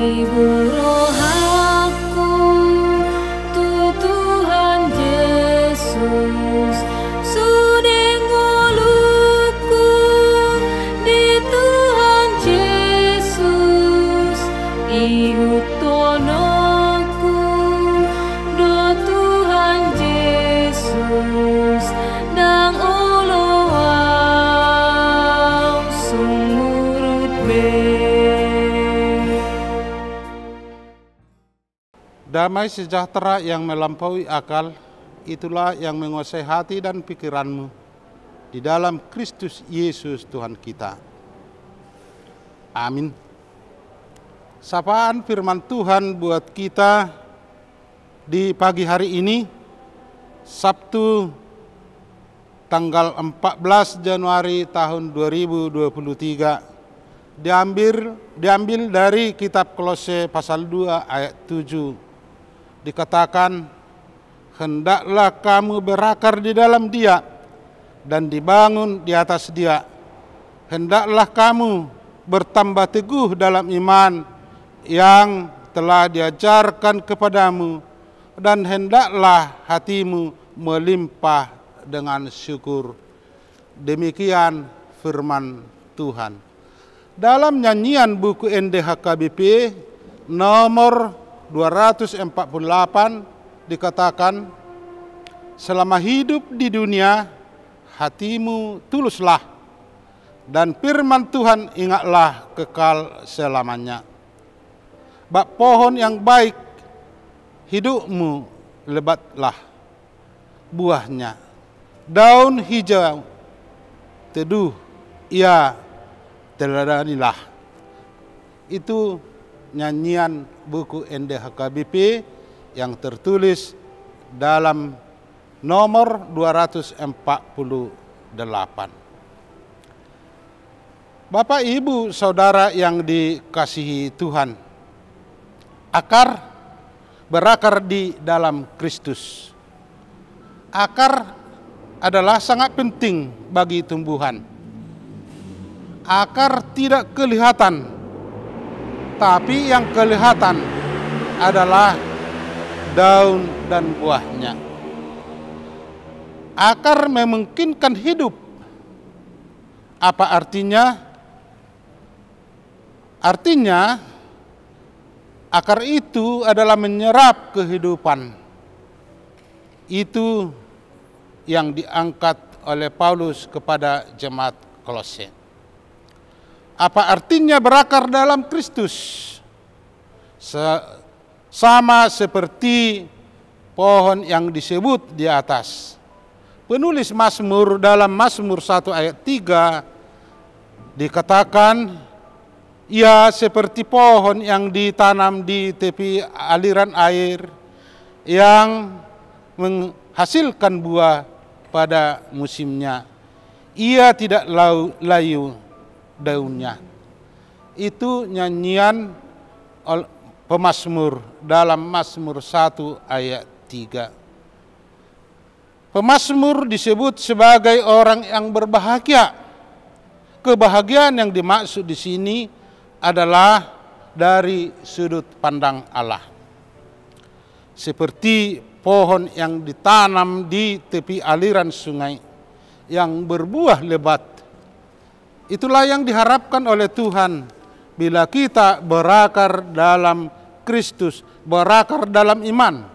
Ibu rohaku, Tuhan Yesus, sudeng uluku di Tuhan Yesus, ihut tonoku do Tuhan Yesus, dang oloau sumurut be. Damai sejahtera yang melampaui akal, itulah yang menguasai hati dan pikiranmu di dalam Kristus Yesus Tuhan kita. Amin. Sapaan firman Tuhan buat kita di pagi hari ini, Sabtu tanggal 14 Januari tahun 2023, diambil dari kitab Kolose pasal 2 ayat 7. Dikatakan, hendaklah kamu berakar di dalam Dia dan dibangun di atas Dia. Hendaklah kamu bertambah teguh dalam iman yang telah diajarkan kepadamu, dan hendaklah hatimu melimpah dengan syukur. Demikian firman Tuhan. Dalam nyanyian buku NDHKBP nomor 248 dikatakan, selama hidup di dunia hatimu tuluslah, dan firman Tuhan ingatlah kekal selamanya. Bak pohon yang baik hidupmu lebatlah buahnya, daun hijau teduh ia teladanilah. Itu nyanyian buku NDHKBP yang tertulis dalam nomor 248. Bapak, Ibu, Saudara yang dikasihi Tuhan, berakar di dalam Kristus. Akar adalah sangat penting bagi tumbuhan. Akar tidak kelihatan, tapi yang kelihatan adalah daun dan buahnya. Akar memungkinkan hidup. Apa artinya? Artinya, akar itu adalah menyerap kehidupan. Itu yang diangkat oleh Paulus kepada jemaat Kolose. Apa artinya berakar dalam Kristus? Sama seperti pohon yang disebut di atas. Penulis Mazmur dalam Mazmur 1 ayat 3 dikatakan, ia seperti pohon yang ditanam di tepi aliran air, yang menghasilkan buah pada musimnya. Ia tidak layu daunnya. Itu nyanyian pemazmur dalam Mazmur 1 ayat 3. Pemazmur disebut sebagai orang yang berbahagia. Kebahagiaan yang dimaksud di sini adalah dari sudut pandang Allah. Seperti pohon yang ditanam di tepi aliran sungai yang berbuah lebat. Itulah yang diharapkan oleh Tuhan bila kita berakar dalam Kristus, berakar dalam iman.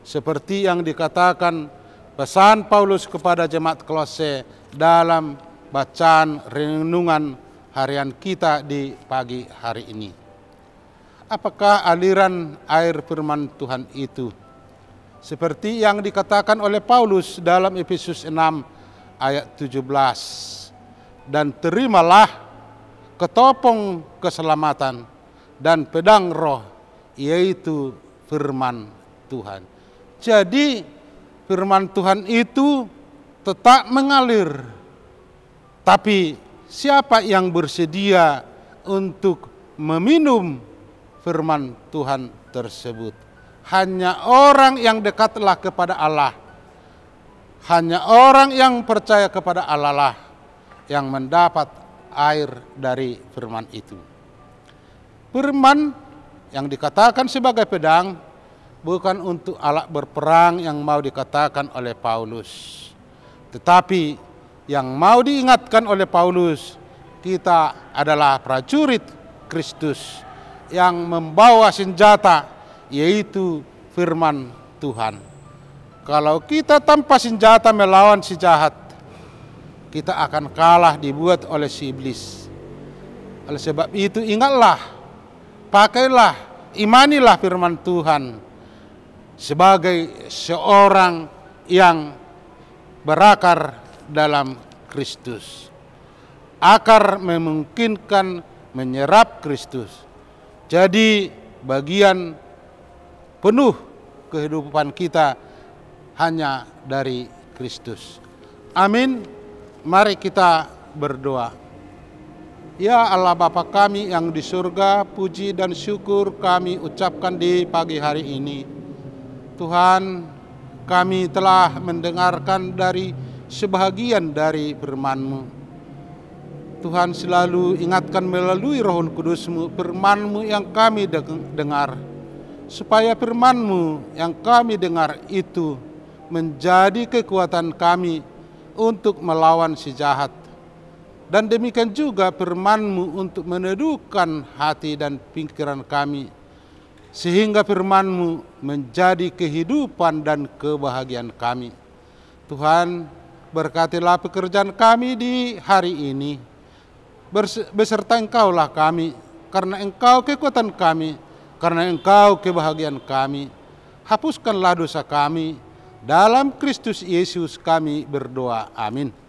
Seperti yang dikatakan pesan Paulus kepada jemaat Kolose dalam bacaan renungan harian kita di pagi hari ini. Apakah aliran air firman Tuhan itu? Seperti yang dikatakan oleh Paulus dalam Efesus 6 ayat 17. Dan terimalah ketopong keselamatan dan pedang roh, yaitu firman Tuhan. Jadi firman Tuhan itu tetap mengalir. Tapi siapa yang bersedia untuk meminum firman Tuhan tersebut? Hanya orang yang dekatlah kepada Allah. Hanya orang yang percaya kepada Allah lah yang mendapat air dari firman itu. Firman yang dikatakan sebagai pedang bukan untuk alat berperang yang mau dikatakan oleh Paulus. Tetapi yang mau diingatkan oleh Paulus, kita adalah prajurit Kristus yang membawa senjata, yaitu firman Tuhan. Kalau kita tanpa senjata melawan si jahat, kita akan kalah dibuat oleh si iblis. Oleh sebab itu ingatlah, pakailah, imanilah firman Tuhan sebagai seorang yang berakar dalam Kristus. Akar memungkinkan menyerap Kristus. Jadi bagian penuh kehidupan kita hanya dari Kristus. Amin. Mari kita berdoa. Ya Allah Bapa kami yang di surga, puji dan syukur kami ucapkan di pagi hari ini. Tuhan, kami telah mendengarkan dari sebahagian dari firman-Mu. Tuhan selalu ingatkan melalui Roh Kudus-Mu, firman-Mu yang kami dengar. Supaya firman-Mu yang kami dengar itu menjadi kekuatan kami untuk melawan si jahat. Dan demikian juga firman-Mu untuk meneduhkan hati dan pikiran kami. Sehingga firman-Mu menjadi kehidupan dan kebahagiaan kami. Tuhan, berkatilah pekerjaan kami di hari ini. Beserta Engkaulah kami, karena Engkau kekuatan kami, karena Engkau kebahagiaan kami. Hapuskanlah dosa kami, dalam Kristus Yesus kami berdoa. Amin.